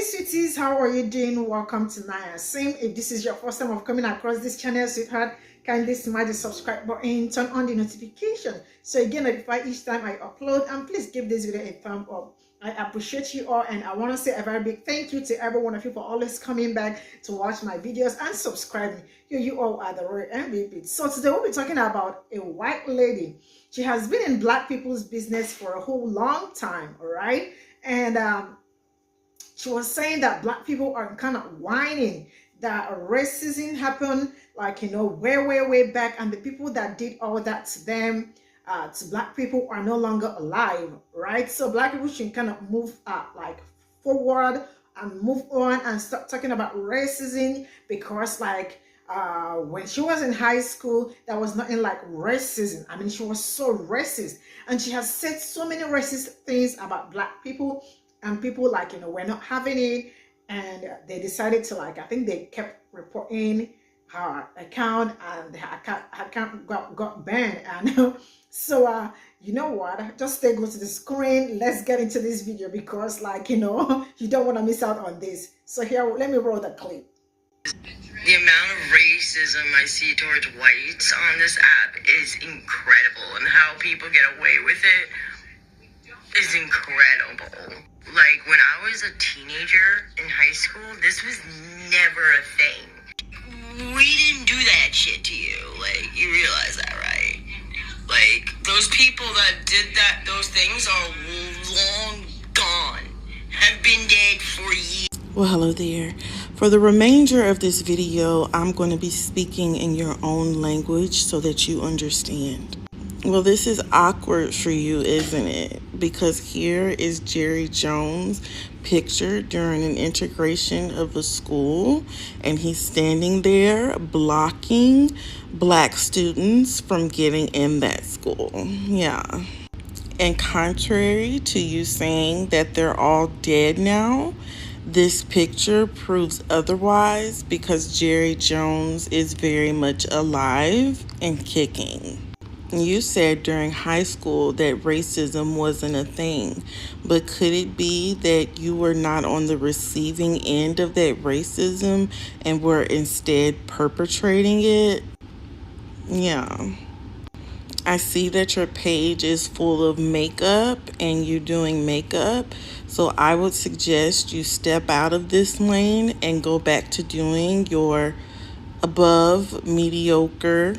sweeties, how are you doing? Welcome to Nanyacim. If this is your first time of coming across this channel, sweetheart, kindly smash the subscribe button, turn on the notification so you get notified each time I upload, and please give this video a thumb up. I appreciate you all, and I want to say a very big thank you to every one of you for always coming back to watch my videos and subscribing. You all are the real MVP. So today we'll be talking about a white lady. She has been in black people's business for a whole long time, all right? And she was saying that black people are kind of whining that racism happened, like, you know, way back, and the people that did all that to them, to black people, are no longer alive, right? So black people should kind of move like forward and move on and stop talking about racism, because like when she was in high school, there was nothing like racism. I mean, she was so racist, and she has said so many racist things about black people, and people, like, you know, we're not having it, and they decided to, like, I think they kept reporting her account, and her account got banned. And so you know what, just stay close to the screen. Let's get into this video, because, like, you know, you don't want to miss out on this. So here, let me roll the clip. The amount of racism I see towards whites on this app is incredible, and how people get away with it is incredible. Like, when I was a teenager in high school, this was never a thing. We didn't do that shit to you. Like, you realize that, right? Like, those people that did that, those things are long gone. Have been dead for years. Well, hello there. For the remainder of this video, I'm going to be speaking in your own language so that you understand. Well, this is awkward for you, isn't it? Because here is Jerry Jones pictured during an integration of a school, and he's standing there blocking black students from getting in that school. Yeah. And contrary to you saying that they're all dead now, this picture proves otherwise, because Jerry Jones is very much alive and kicking. You said during high school that racism wasn't a thing, but could it be that you were not on the receiving end of that racism and were instead perpetrating it? Yeah. I see that your page is full of makeup and you doing makeup, so I would suggest you step out of this lane and go back to doing your above mediocre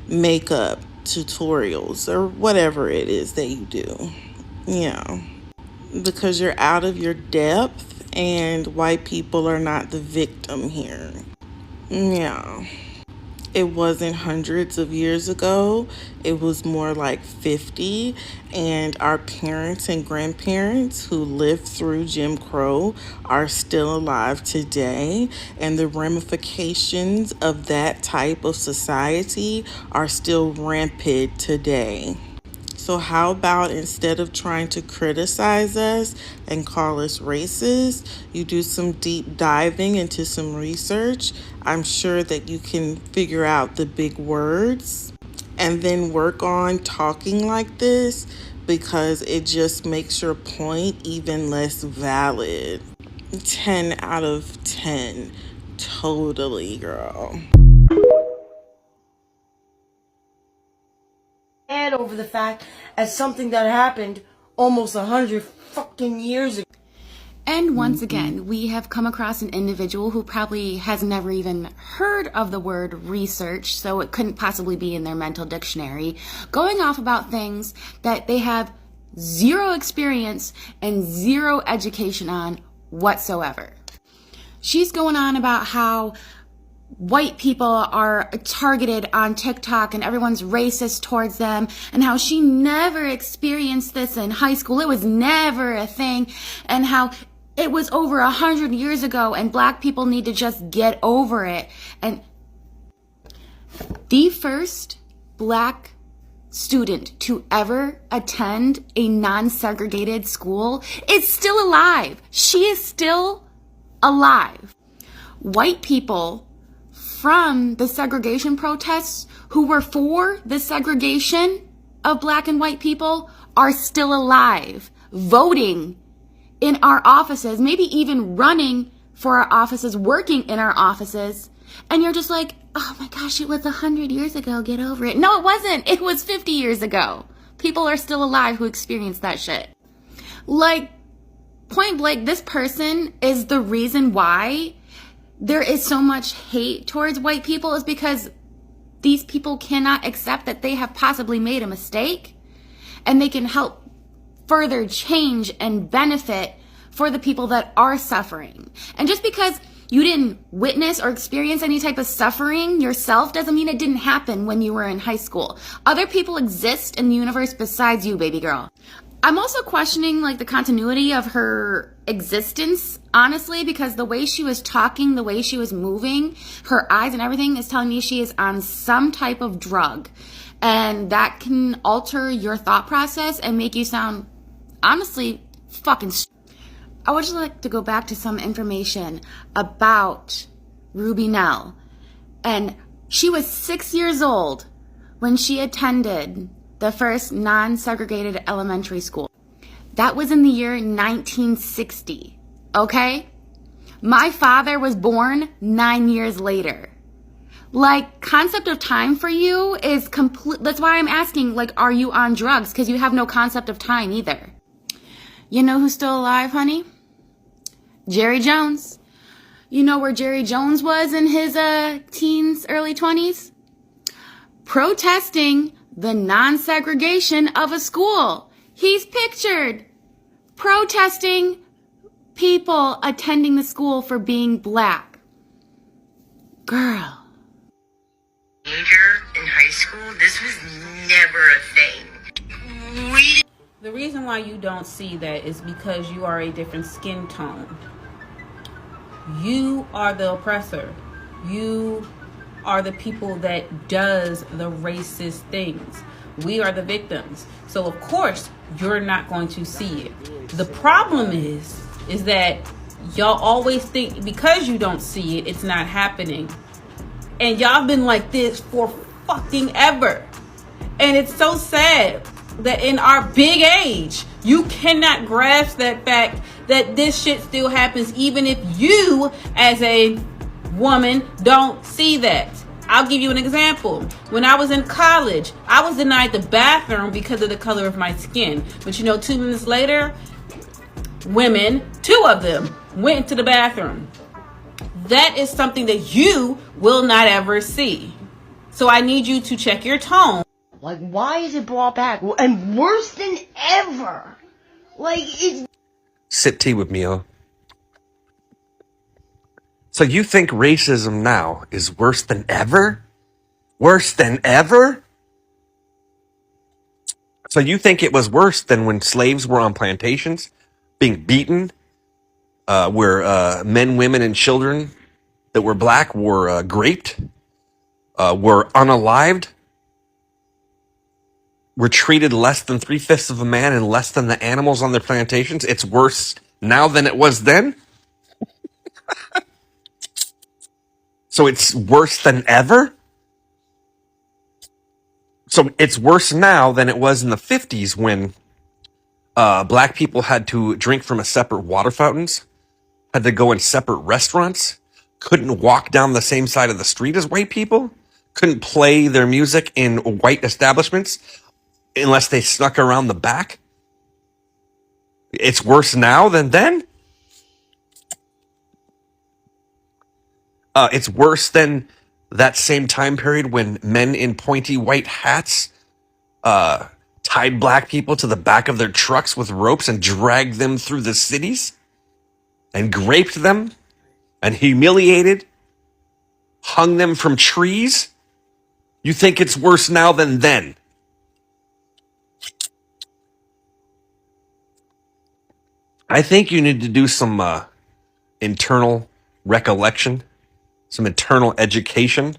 makeup tutorials or whatever it is that you do. Yeah, because you're out of your depth, and white people are not the victim here. Yeah. It wasn't hundreds of years ago. It was more like 50. And our parents and grandparents who lived through Jim Crow are still alive today. And the ramifications of that type of society are still rampant today. So how about, instead of trying to criticize us and call us racist, you do some deep diving into some research. I'm sure that you can figure out the big words and then work on talking like this, because it just makes your point even less valid. 10 out of 10. Totally, girl. Over the fact as something that happened almost 100 fucking years ago. And once again, we have come across an individual who probably has never even heard of the word research, so it couldn't possibly be in their mental dictionary, going off about things that they have zero experience and zero education on whatsoever. She's going on about how white people are targeted on TikTok and everyone's racist towards them, and how she never experienced this in high school. It was never a thing, and how it was over 100 years ago, and black people need to just get over it. And the first black student to ever attend a non-segregated school is still alive. She is still alive. White people from the segregation protests who were for the segregation of black and white people are still alive, voting in our offices, maybe even running for our offices, working in our offices, and you're just like, oh my gosh, it was 100 years ago, get over it. No, it wasn't. It was 50 years ago. People are still alive who experienced that shit. Like, point blank, this person is the reason why there is so much hate towards white people, is because these people cannot accept that they have possibly made a mistake, and they can help further change and benefit for the people that are suffering. And just because you didn't witness or experience any type of suffering yourself doesn't mean it didn't happen when you were in high school. Other people exist in the universe besides you, baby girl. I'm also questioning like the continuity of her existence, honestly, because the way she was talking, the way she was moving, her eyes and everything is telling me she is on some type of drug. And that can alter your thought process and make you sound, honestly, fucking stupid. I would just like to go back to some information about Ruby Nell. And she was 6 years old when she attended the first non-segregated elementary school. That was in the year 1960, okay? My father was born 9 years later. Like, concept of time for you is complete. That's why I'm asking, like, are you on drugs? Because you have no concept of time either. You know who's still alive, honey? Jerry Jones. You know where Jerry Jones was in his teens, early 20s? Protesting the non-segregation of a school. He's pictured protesting people attending the school for being black. Girl. In high school, this was never a thing. The reason why you don't see that is because you are a different skin tone. You are the oppressor. You are the people that does the racist things. We are the victims. So of course, you're not going to see it. The problem is that y'all always think because you don't see it, it's not happening. And y'all been like this for fucking ever. And it's so sad that in our big age, you cannot grasp that fact that this shit still happens, even if you, as a woman, don't see that. I'll give you an example. When I was in college, I was denied the bathroom because of the color of my skin. But you know, 2 minutes later, women, 2 of them, went into the bathroom. That is something that you will not ever see. So I need you to check your tone. Like, why is it brought back? And worse than ever. Like, it's... Sip tea with me, oh. So you think racism now is worse than ever? Worse than ever? So you think it was worse than when slaves were on plantations, being beaten, where men, women, and children that were black were raped, were unalived, were treated less than 3/5 of a man and less than the animals on their plantations? It's worse now than it was then? So it's worse than ever? So it's worse now than it was in the 50s when black people had to drink from a separate water fountains, had to go in separate restaurants, couldn't walk down the same side of the street as white people, couldn't play their music in white establishments unless they snuck around the back. It's worse now than then? It's worse than that same time period when men in pointy white hats tied black people to the back of their trucks with ropes and dragged them through the cities and raped them and humiliated, hung them from trees. You think it's worse now than then? I think you need to do some internal recollection, some internal education,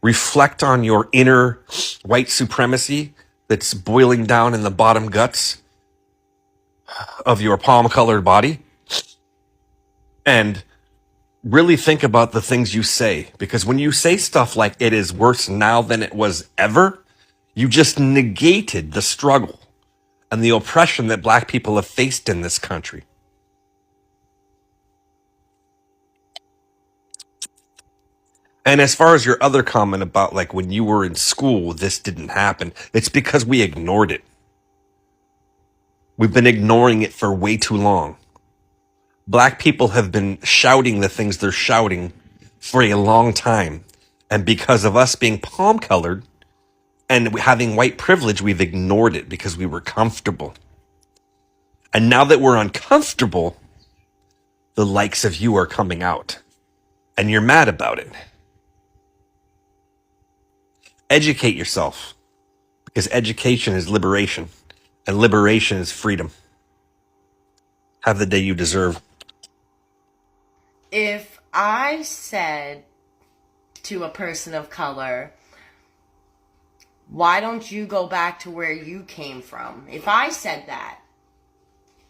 reflect on your inner white supremacy that's boiling down in the bottom guts of your palm-colored body, and really think about the things you say. Because when you say stuff like it is worse now than it was ever, you just negated the struggle and the oppression that black people have faced in this country. And as far as your other comment about like when you were in school, this didn't happen, it's because we ignored it. We've been ignoring it for way too long. Black people have been shouting the things they're shouting for a long time. And because of us being palm colored and having white privilege, we've ignored it because we were comfortable. And now that we're uncomfortable, the likes of you are coming out. And you're mad about it. Educate yourself. Because education is liberation. And liberation is freedom. Have the day you deserve. If I said to a person of color, why don't you go back to where you came from? If I said that,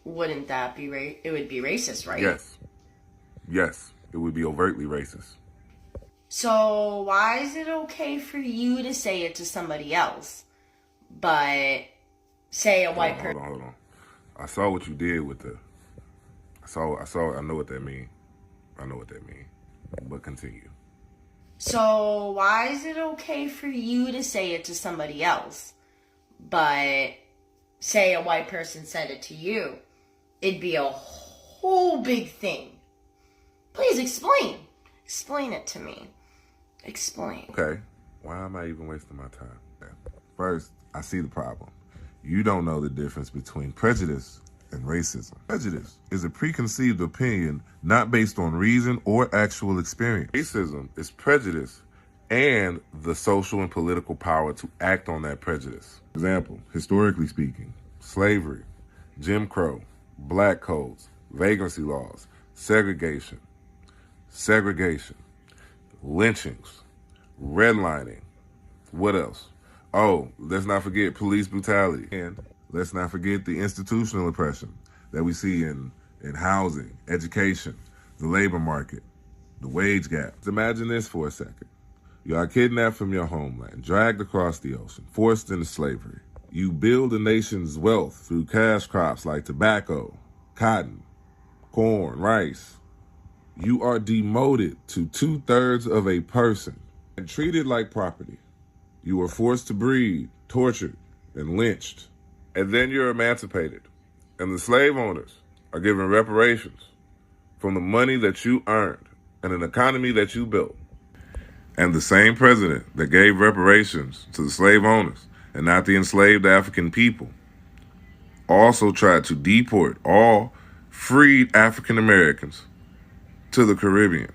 wouldn't that be it would be racist, right? Yes. Yes, it would be overtly racist. So why is it okay for you to say it to somebody else, but say a white person? Hold on. I saw what you did with the. I know what that mean. But continue. So why is it okay for you to say it to somebody else, but say a white person said it to you? It'd be a whole big thing. Please explain. Explain it to me. Explain. Okay. Why am I even wasting my time? First, I see the problem. You don't know the difference between prejudice and racism. Prejudice is a preconceived opinion not based on reason or actual experience. Racism is prejudice and the social and political power to act on that prejudice. Example, historically speaking, slavery, Jim Crow, black codes, vagrancy laws, segregation, lynchings, redlining. What else? Oh, let's not forget police brutality. And let's not forget the institutional oppression that we see in housing, education, the labor market, the wage gap. Imagine this for a second. You are kidnapped from your homeland, dragged across the ocean, forced into slavery. You build a nation's wealth through cash crops like tobacco, cotton, corn, rice. You are demoted to 2/3 of a person and treated like property. You are forced to breed, tortured, and lynched. And then you're emancipated. And the slave owners are given reparations from the money that you earned and an economy that you built. And the same president that gave reparations to the slave owners and not the enslaved African people also tried to deport all freed African Americans to the Caribbean.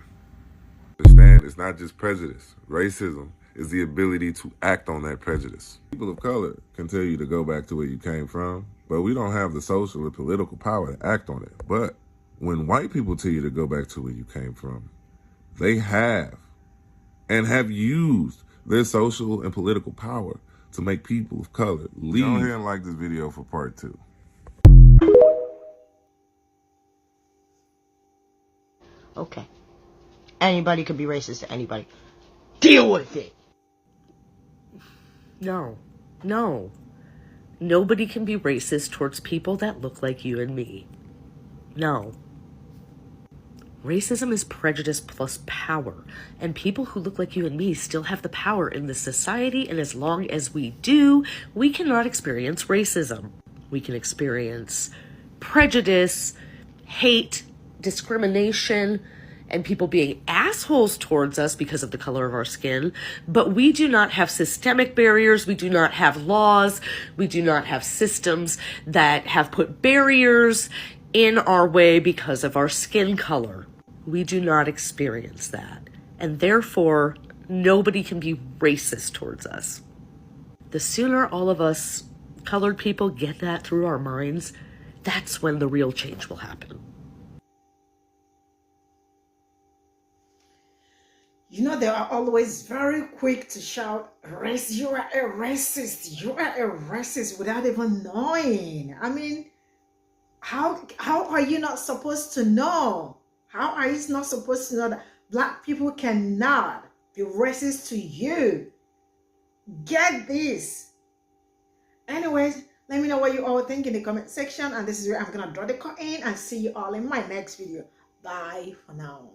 Understand, it's not just prejudice. Racism is the ability to act on that prejudice. People of color can tell you to go back to where you came from, but we don't have the social or political power to act on it. But when white people tell you to go back to where you came from, they have and have used their social and political power to make people of color leave. Go ahead and like this video for part 2. Okay. Anybody could be racist to anybody. Deal with it. No. Nobody can be racist towards people that look like you and me. No. Racism is prejudice plus power, and people who look like you and me still have the power in this society, and as long as we do, we cannot experience racism. We can experience prejudice, hate, discrimination, and people being assholes towards us because of the color of our skin, but we do not have systemic barriers, we do not have laws, we do not have systems that have put barriers in our way because of our skin color. We do not experience that, and therefore, nobody can be racist towards us. The sooner all of us colored people get that through our minds, that's when the real change will happen. You know, they are always very quick to shout, you are a racist, without even knowing. I mean, how are you not supposed to know? How are you not supposed to know that black people cannot be racist to you? Get this. Anyways, Let me know what you all think in the comment section, and this is where I'm gonna draw the curtain and see you all in my next video. Bye for now.